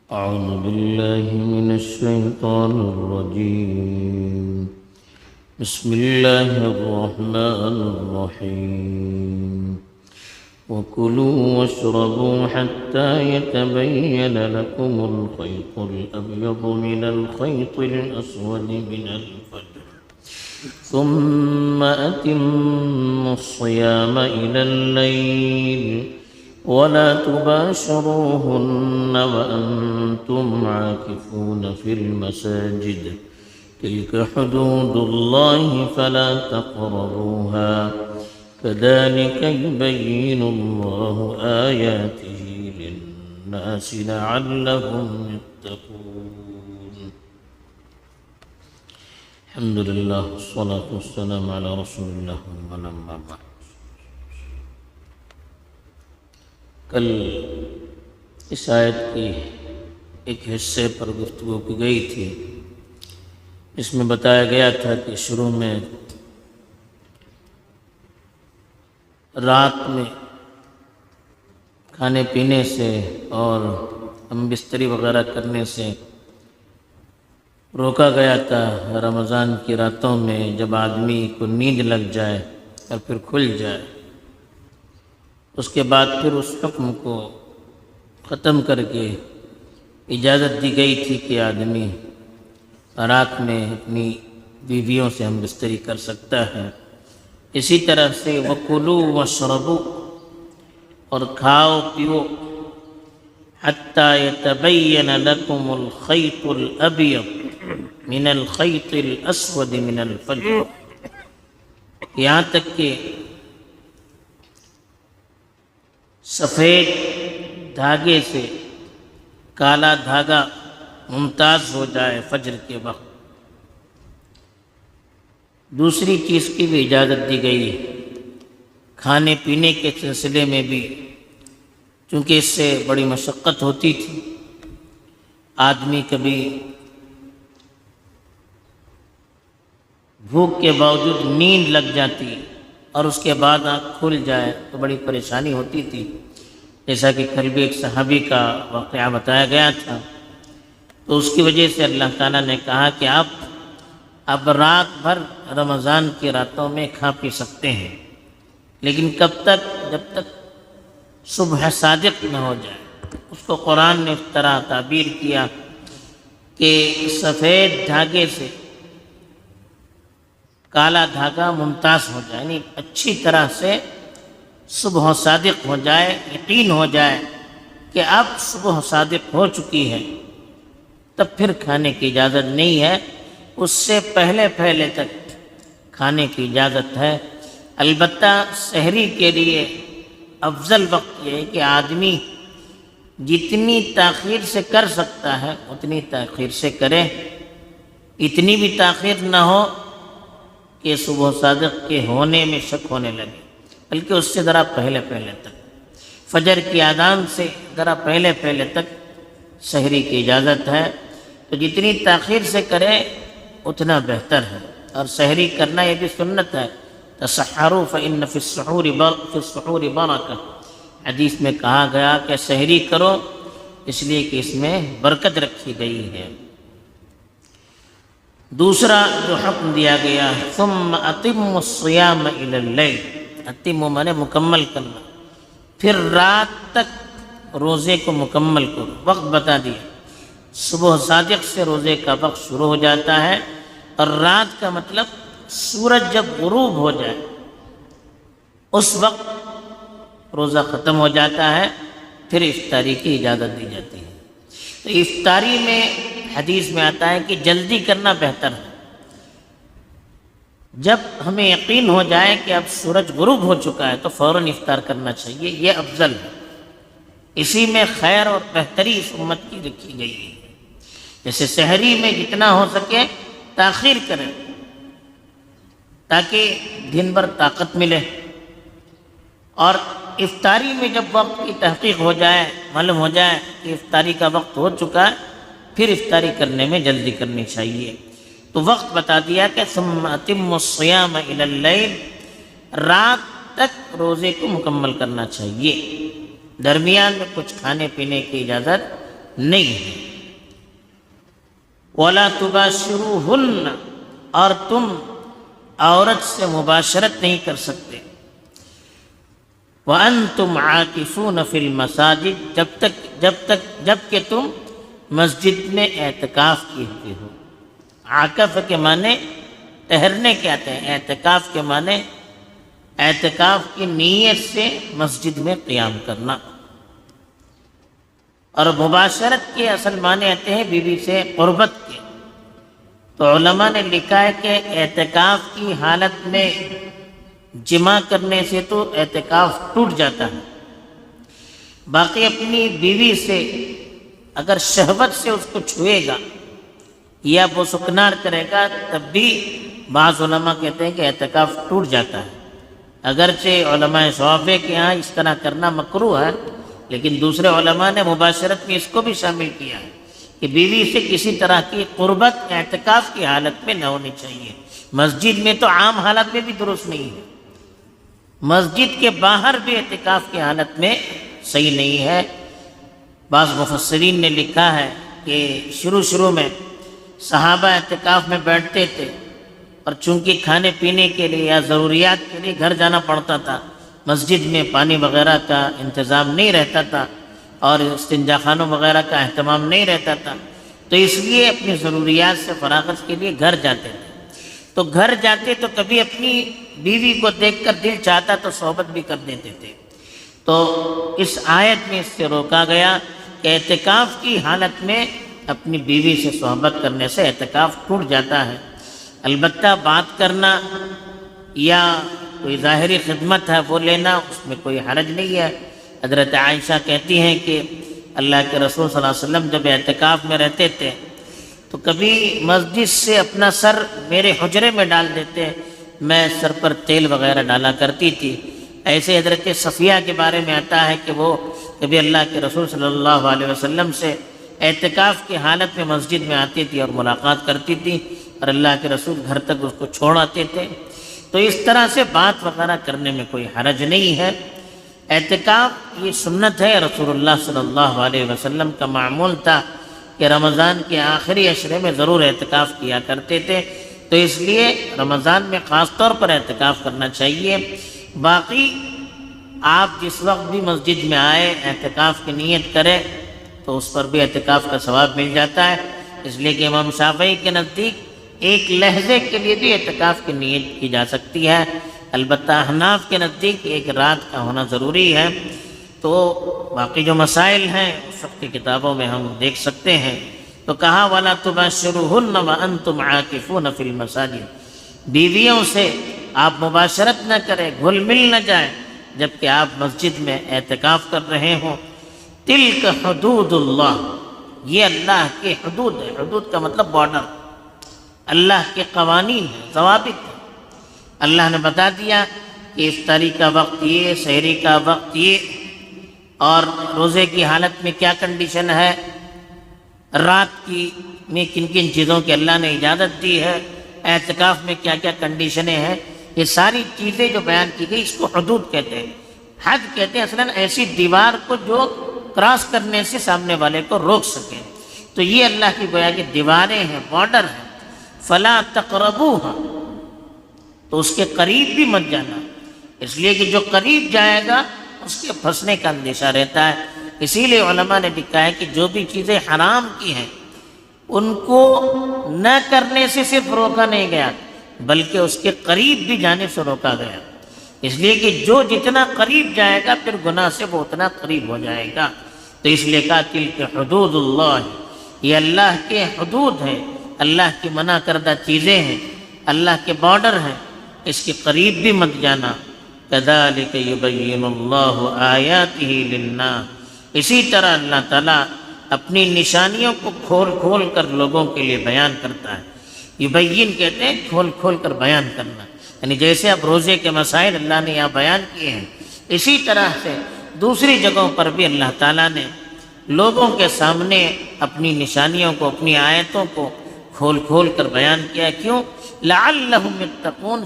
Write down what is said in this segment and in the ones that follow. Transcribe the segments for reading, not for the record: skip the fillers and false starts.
أعوذ بالله من الشيطان الرجيم. بسم الله الرحمن الرحيم. وكلوا واشربوا حتى يتبين لكم الخيط الأبيض من الخيط الأسود من الفجر ثم أتموا الصيام إلى الليل ولا تباشروهن وأنتم عاكفون في المساجد تلك حدود الله فلا تقربوها كذلك يبين الله آياته للناس لعلهم يتقون. الحمد لله والصلاة والسلام على رسول الله ولما بعد. کل اس آیت کی ایک حصے پر گفتگو کی گئی تھی. اس میں بتایا گیا تھا کہ شروع میں رات میں کھانے پینے سے اور ہم بستری وغیرہ کرنے سے روکا گیا تھا. رمضان کی راتوں میں جب آدمی کو نیند لگ جائے اور پھر کھل جائے، اس کے بعد پھر اس حکم کو ختم کر کے اجازت دی گئی تھی کہ آدمی رات میں اپنی بیویوں سے ہم بستری کر سکتا ہے. اسی طرح سے وَكُلُوا وَاشْرَبُوا، اور کھاؤ پیو، حَتَّى يَتَبَيَّنَ لَكُمُ الْخَيْطُ الْأَبْيَضُ مِنَ الْخَيْطِ الْأَسْوَدِ مِنَ الْفَجْرِ، یہاں تک کہ سفید دھاگے سے کالا دھاگا ممتاز ہو جائے فجر کے وقت. دوسری چیز کی بھی اجازت دی گئی کھانے پینے کے سلسلے میں بھی، چونکہ اس سے بڑی مشقت ہوتی تھی. آدمی کبھی بھوک کے باوجود نیند لگ جاتی اور اس کے بعد آنکھ کھل جائے تو بڑی پریشانی ہوتی تھی. جیسا کہ کل بھی ایک صحابی کا واقعہ بتایا گیا تھا. تو اس کی وجہ سے اللہ تعالیٰ نے کہا کہ آپ اب رات بھر رمضان کی راتوں میں کھا پی سکتے ہیں، لیکن کب تک؟ جب تک صبح صادق نہ ہو جائے. اس کو قرآن نے اس طرح تعبیر کیا کہ سفید دھاگے سے کالا دھاگا ممتاز ہو جائے، یعنی اچھی طرح سے صبح صادق ہو جائے، یقین ہو جائے کہ اب صبح صادق ہو چکی ہے، تب پھر کھانے کی اجازت نہیں ہے. اس سے پہلے تک کھانے کی اجازت ہے. البتہ سحری کے لیے افضل وقت یہ ہے کہ آدمی جتنی تاخیر سے کر سکتا ہے اتنی تاخیر سے کرے. اتنی بھی تاخیر نہ ہو کہ صبح صادق کے ہونے میں شک ہونے لگے، بلکہ اس سے ذرا پہلے تک، فجر کی اذان سے ذرا پہلے تک سحری کی اجازت ہے. تو جتنی تاخیر سے کرے اتنا بہتر ہے. اور سحری کرنا یہ بھی سنت ہے. تسحروا فإن في السحور برکہ، حدیث میں کہا گیا کہ سحری کرو اس لیے کہ اس میں برکت رکھی گئی ہے. دوسرا جو حکم دیا گیا ثم اتموا الصیام الی اللیل، اتموا مانے مکمل کرنا، پھر رات تک روزے کو مکمل کرو. وقت بتا دیا، صبح صادق سے روزے کا وقت شروع ہو جاتا ہے، اور رات کا مطلب سورج جب غروب ہو جائے اس وقت روزہ ختم ہو جاتا ہے. پھر افطاری کی اجازت دی جاتی ہے. تو افطاری میں حدیث میں آتا ہے کہ جلدی کرنا بہتر ہے. جب ہمیں یقین ہو جائے کہ اب سورج غروب ہو چکا ہے تو فوراً افطار کرنا چاہیے، یہ افضل ہے. اسی میں خیر اور بہتری اس امت کی رکھی گئی ہے. جیسے سحری میں جتنا ہو سکے تاخیر کریں تاکہ دن بھر طاقت ملے، اور افطاری میں جب وقت کی تحقیق ہو جائے، معلوم ہو جائے کہ افطاری کا وقت ہو چکا ہے، پھر افطاری کرنے میں جلدی کرنی چاہیے. تو وقت بتا دیا کہ ثم اتموا الصیام الی اللیل، رات تک روزے کو مکمل کرنا چاہیے. درمیان میں کچھ کھانے پینے کی اجازت نہیں ہے۔ وَلَا تُبَاشِرُوهُنَّ، اور تم عورت سے مباشرت نہیں کر سکتے۔ وَأَنْتُمْ عَاكِفُونَ فِي الْمَسَاجِدِ، جب کہ تم مسجد میں اعتکاف کیے ہوئے ہو۔ عاکف کے معنی ٹہرنے کے آتے ہیں، اعتکاف کے معنی اعتکاف کی نیت سے مسجد میں قیام کرنا، اور مباشرت کے اصل معنی آتے ہیں بیوی سے قربت کے۔ تو علماء نے لکھا ہے کہ اعتکاف کی حالت میں جمع کرنے سے تو اعتکاف ٹوٹ جاتا ہے، باقی اپنی بیوی سے اگر شہوت سے اس کو چھوئے گا یا وہ سکنار کرے گا تب بھی بعض علماء کہتے ہیں کہ اعتکاف ٹوٹ جاتا ہے۔ اگرچہ علماء صحابہ کے ہاں اس طرح کرنا مکروہ ہے، لیکن دوسرے علماء نے مباشرت میں اس کو بھی شامل کیا ہے کہ بیوی سے کسی طرح کی قربت اعتکاف کی حالت میں نہ ہونی چاہیے۔ مسجد میں تو عام حالت میں بھی درست نہیں ہے، مسجد کے باہر بھی اعتکاف کی حالت میں صحیح نہیں ہے۔ بعض مفسرین نے لکھا ہے کہ شروع میں صحابہ اعتکاف میں بیٹھتے تھے، اور چونکہ کھانے پینے کے لیے یا ضروریات کے لیے گھر جانا پڑتا تھا، مسجد میں پانی وغیرہ کا انتظام نہیں رہتا تھا اور استنجا خانوں وغیرہ کا اہتمام نہیں رہتا تھا، تو اس لیے اپنی ضروریات سے فراغت کے لیے گھر جاتے تھے۔ تو گھر جاتے تو کبھی اپنی بیوی کو دیکھ کر دل چاہتا تو صحبت بھی کر دیتے تھے۔ تو اس آیت میں اس سے روکا گیا کہ اعتکاف کی حالت میں اپنی بیوی سے صحبت کرنے سے اعتکاف ٹوٹ جاتا ہے۔ البتہ بات کرنا یا کوئی ظاہری خدمت ہے وہ لینا، اس میں کوئی حرج نہیں ہے۔ حضرت عائشہ کہتی ہیں کہ اللہ کے رسول صلی اللہ علیہ وسلم جب اعتکاف میں رہتے تھے تو کبھی مسجد سے اپنا سر میرے حجرے میں ڈال دیتے، میں سر پر تیل وغیرہ ڈالا کرتی تھی۔ ایسے حضرت صفیہ کے بارے میں آتا ہے کہ وہ کبھی اللہ کے رسول صلی اللہ علیہ وسلم سے اعتکاف کی حالت میں مسجد میں آتی تھی اور ملاقات کرتی تھی، اور اللہ کے رسول گھر تک اس کو چھوڑ آتے تھے۔ تو اس طرح سے بات وغیرہ کرنے میں کوئی حرج نہیں ہے۔ اعتکاف یہ سنت ہے، رسول اللہ صلی اللہ علیہ وسلم کا معمول تھا کہ رمضان کے آخری عشرے میں ضرور اعتکاف کیا کرتے تھے، تو اس لیے رمضان میں خاص طور پر اعتکاف کرنا چاہیے۔ باقی آپ جس وقت بھی مسجد میں آئے اعتکاف کی نیت کریں تو اس پر بھی اعتکاف کا ثواب مل جاتا ہے، اس لیے کہ امام شافعی کے نزدیک ایک لحظے کے لیے بھی اعتکاف کی نیت کی جا سکتی ہے، البتہ احناف کے نزدیک ایک رات کا ہونا ضروری ہے۔ تو باقی جو مسائل ہیں اس وقت کی کتابوں میں ہم دیکھ سکتے ہیں۔ تو کہا وَلَا تُبَاشِرُوهُنَّ وَأَنْتُمْ عَاكِفُونَ فِي الْمَسَاجِدِ، بیویوں سے آپ مباشرت نہ کریں، گھل مل نہ جائیں جبکہ آپ مسجد میں اعتکاف کر رہے ہوں۔ تِلْكَ حدود اللہ، یہ اللہ کے حدود ہے، حدود کا مطلب بارڈر، اللہ کے قوانین ہیں، ضوابط ہیں۔ اللہ نے بتا دیا کہ افطاری کا وقت یہ، سحری کا وقت یہ، اور روزے کی حالت میں کیا کنڈیشن ہے، رات کی میں کن کن چیزوں کی اللہ نے اجازت دی ہے، اعتکاف میں کیا کیا کنڈیشنیں ہیں، یہ ساری چیزیں جو بیان کی گئی اس کو حدود کہتے ہیں۔ حد کہتے ہیں اصلاً ایسی دیوار کو جو کراس کرنے سے سامنے والے کو روک سکے، تو یہ اللہ کی گویا کہ دیواریں ہیں، بارڈر ہیں۔ فلا تقربوها، تو اس کے قریب بھی مت جانا، اس لیے کہ جو قریب جائے گا اس کے پھنسنے کا اندیشہ رہتا ہے۔ اسی لیے علماء نے لکھا ہے کہ جو بھی چیزیں حرام کی ہیں ان کو نہ کرنے سے صرف روکا نہیں گیا بلکہ اس کے قریب بھی جانے سے روکا گیا، اس لیے کہ جو جتنا قریب جائے گا پھر گناہ سے وہ اتنا قریب ہو جائے گا۔ تو اس لیے کہا تلک حدود اللہ، یہ اللہ کے حدود ہیں، اللہ کی منع کردہ چیزیں ہیں، اللہ کے بارڈر ہیں، اس کے قریب بھی مت جانا۔ کذالک یبین اللہ آیاتہ للناس، اسی طرح اللہ تعالیٰ اپنی نشانیوں کو کھول کھول کر لوگوں کے لیے بیان کرتا ہے۔ یبین کہتے ہیں کھول کھول کر بیان کرنا، یعنی جیسے اب روزے کے مسائل اللہ نے یہاں بیان کیے ہیں، اسی طرح سے دوسری جگہوں پر بھی اللہ تعالیٰ نے لوگوں کے سامنے اپنی نشانیوں کو، اپنی آیتوں کو کھول کھول کر بیان کیا۔ کیوں؟ لعلہم یتقون،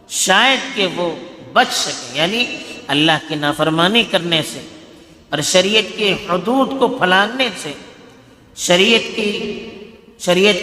شاید کہ وہ بچ سکیں، یعنی اللہ کی نافرمانی کرنے سے اور شریعت کے حدود کو پھلانگنے سے شریعت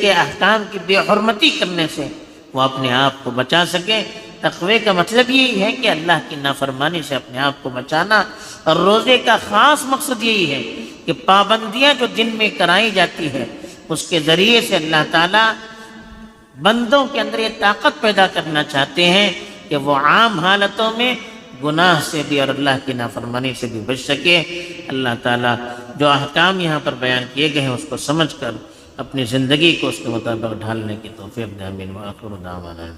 کے احکام کی بے حرمتی کرنے سے وہ اپنے آپ کو بچا سکے۔ تقوی کا مطلب یہی ہے کہ اللہ کی نافرمانی سے اپنے آپ کو بچانا، اور روزے کا خاص مقصد یہی ہے کہ پابندیاں جو دن میں کرائی جاتی ہے اس کے ذریعے سے اللہ تعالیٰ بندوں کے اندر یہ طاقت پیدا کرنا چاہتے ہیں کہ وہ عام حالتوں میں گناہ سے بھی اور اللہ کی نافرمانی سے بھی بچ سکے۔ اللہ تعالیٰ جو احکام یہاں پر بیان کیے گئے ہیں اس کو سمجھ کر اپنی زندگی کو اس کے مطابق ڈھالنے کی توفیق دے۔ آمین۔ وآخر دعوانا